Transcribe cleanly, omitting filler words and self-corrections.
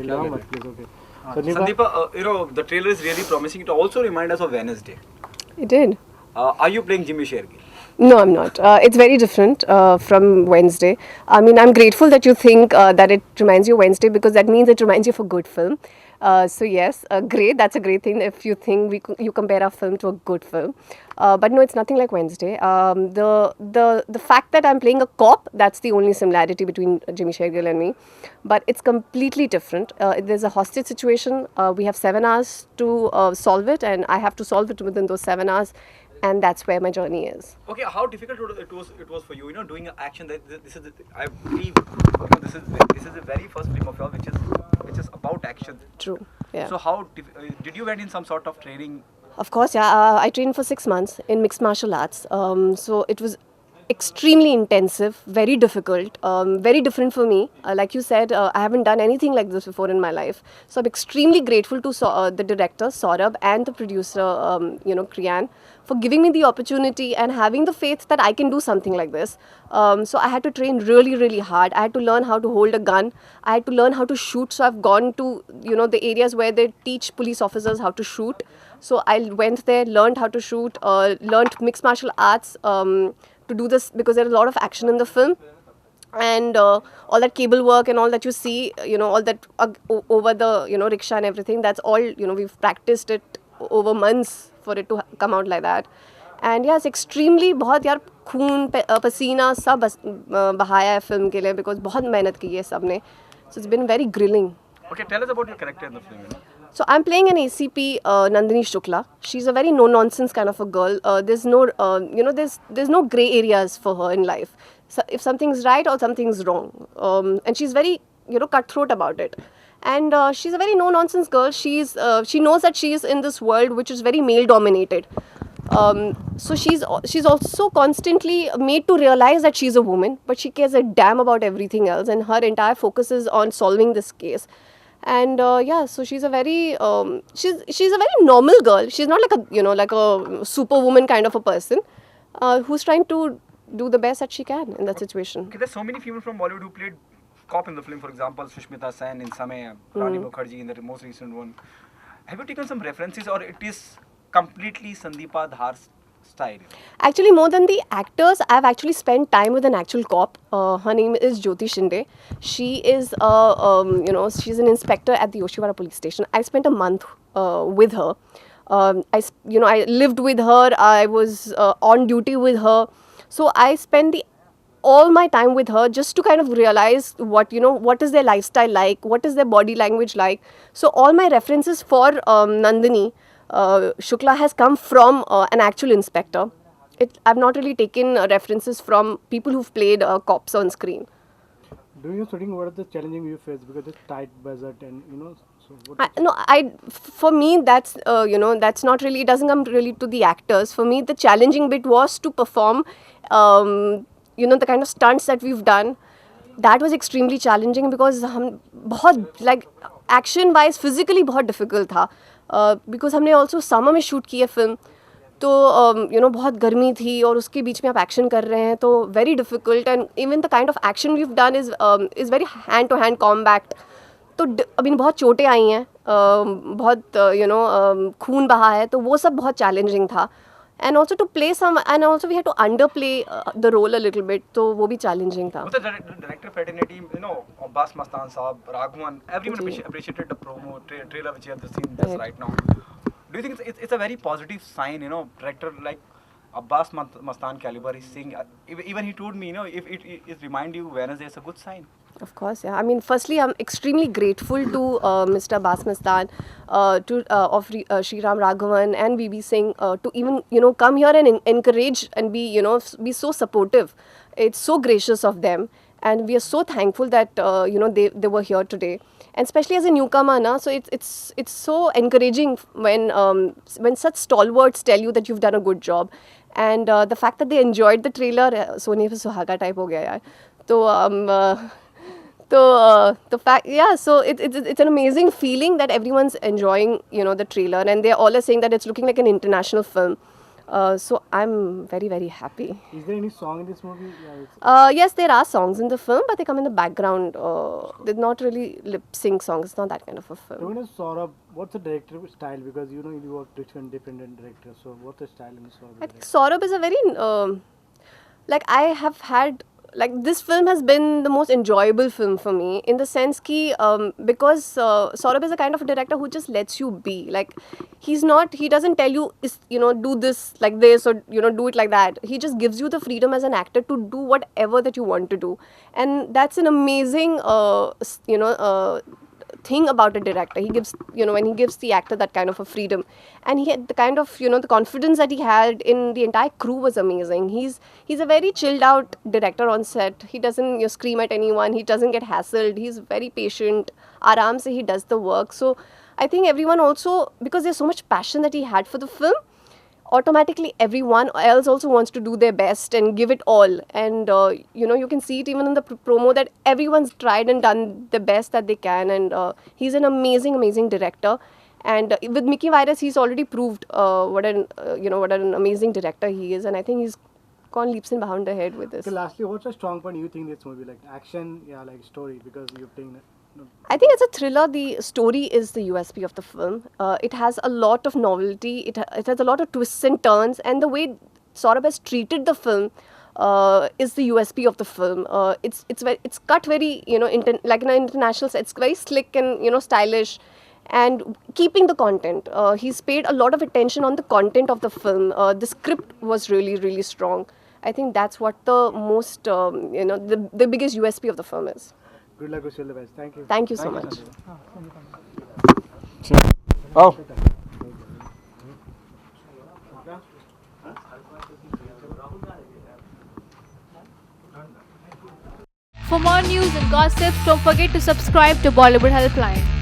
Ilham, please, okay. Sandeepa, the trailer is really promising. It also reminds us of Wednesday. It did. Are you playing Jimmy Shergill? No, I'm not. It's very different from Wednesday. I mean, I'm grateful that you think that it reminds you of Wednesday because that means it reminds you of a good film. So yes, great. That's a great thing if you think you compare our film to a good film. But no, it's nothing like Wednesday. The fact that I'm playing a cop, that's the only similarity between Jimmy Shergill and me. But it's completely different. There's a hostage situation. We have 7 hours to solve it, and I have to solve it within those 7 hours. And that's where my journey is. Okay, how difficult it was for you, doing an action this is I believe this is the very first film of yours which is about action. True. Yeah. So how did you went in some sort of training? Of course, yeah. I trained for 6 months in mixed martial arts. So it was extremely intensive, very difficult, very different for me. Like you said, I haven't done anything like this before in my life. So I'm extremely grateful to the director, Saurabh, and the producer, Kriyan, for giving me the opportunity and having the faith that I can do something like this. So I had to train really, really hard. I had to learn how to hold a gun. I had to learn how to shoot. So I've gone to, the areas where they teach police officers how to shoot. So I went there, learned how to shoot, learned mixed martial arts, to do this because there's a lot of action in the film, and all that cable work and all that you see, all that over the rickshaw and everything, that's all, we've practiced it over months for it to come out like that. And yeah, it's extremely बहुत यार खून पसीना सब बहाया है film के लिए because बहुत मेहनत की है सबने. So it's been very grilling. Okay, tell us about your character in the film. So I'm playing an ACP, Nandini Shukla. She's a very no-nonsense kind of a girl. There's no, there's no grey areas for her in life. So if something's right or something's wrong, and she's very, cutthroat about it. And she's a very no-nonsense girl. She knows that she is in this world which is very male-dominated. So she's also constantly made to realize that she's a woman, but she cares a damn about everything else, and her entire focus is on solving this case. And yeah, so she's a very she's a very normal girl. She's not like a superwoman kind of a person who's trying to do the best that she can in that situation. Okay, there's so many females from Bollywood who played cop in the film. For example, Sushmita Sen in Samay, Rani Mukherjee in the most recent one. Have you taken some references, or it is completely Sandeepa Dhar's style? Actually, more than the actors, I've actually spent time with an actual cop. Her name is Jyoti Shinde. She is, she's an inspector at the Yoshiwara police station. I spent a month with her. I lived with her. I was on duty with her. So I spent all my time with her just to kind of realize what is their lifestyle like, what is their body language like. So all my references for Nandini Shukla has come from an actual inspector. I've not really taken references from people who've played cops on screen. During your shooting, what are the challenges you face because it's tight budget and so for me that's that's not really, it doesn't come really to the actors. For me, the challenging bit was to perform the kind of stunts that we've done. That was extremely challenging because हम बहुत like action wise physically बहुत difficult था. Because हमने also summer में shoot की है film, तो बहुत गर्मी थी और उसके बीच में आप एक्शन कर रहे हैं, तो very difficult. And even the kind of action we have done is very hand to hand combat. तो अभी बहुत चोटें आई हैं, बहुत खून बहा है, तो वो सब बहुत चैलेंजिंग था. And also to play some and also we had to underplay the role a little bit, तो वो भी चैलेंजिंग था. Director fraternity, Abbas Mastan Saab, Raghavan, everyone appreciated the promo trailer which you have seen this right now. Do you think it's a very positive sign, director like Abbas Mastan caliber is seeing, even he told me, if it remind you Wednesday, it's a good sign. Of course, yeah. I mean, firstly, I'm extremely grateful to Mr. Abbas Mastan, of Shriram Raghavan and BB Singh, to even, come here and encourage and be, be so supportive. It's so gracious of them. And we are so thankful that, they were here today. And especially as a newcomer, so it's so encouraging when such stalwarts tell you that you've done a good job. And the fact that they enjoyed the trailer, Sone pe Suhaga type ho gaya yaar. So the fact, yeah, so it's an amazing feeling that everyone's enjoying, the trailer, and they all are saying that it's looking like an international film. So I'm very, very happy. Is there any song in this movie? Yeah, Yes, there are songs in the film, but they come in the background. They're not really lip sync songs. It's not that kind of a film. Talking of Saurabh, what's the director style? Because you work with different directors. So what's the style in Saurabh? I think Saurabh is a very like I have had like this film has been the most enjoyable film for me in the sense ki because Saurabh is a kind of a director who just lets you be. Like he doesn't tell you do this like this or do it like that. He just gives you the freedom as an actor to do whatever that you want to do, and that's an amazing thing about a director. He gives when he gives the actor that kind of a freedom, and he had the kind of the confidence that he had in the entire crew was amazing. He's a very chilled out director on set. He doesn't scream at anyone. He doesn't get hassled. He's very patient. Aram se he does the work. So I think everyone also, because there's so much passion that he had for the film, automatically everyone else also wants to do their best and give it all. And you can see it even in the promo that everyone's tried and done the best that they can. And he's an amazing director. And with Mickey Virus, he's already proved what an amazing director he is. And I think he's gone leaps and bounds ahead with this. Okay, lastly, what's a strong point you think this movie, like action, like story, because you're playing. I think as a thriller, the story is the USP of the film. It has a lot of novelty. It has a lot of twists and turns, and the way Saurabh has treated the film is the USP of the film. It's cut very like in an international sense. It's very slick and stylish, and keeping the content. He's paid a lot of attention on the content of the film. The script was really strong. I think that's what the most the biggest USP of the film is. Good luck with all the best. Thank you. Thank you so much. Oh. For more news and gossip, don't forget to subscribe to Bollywood Helpline.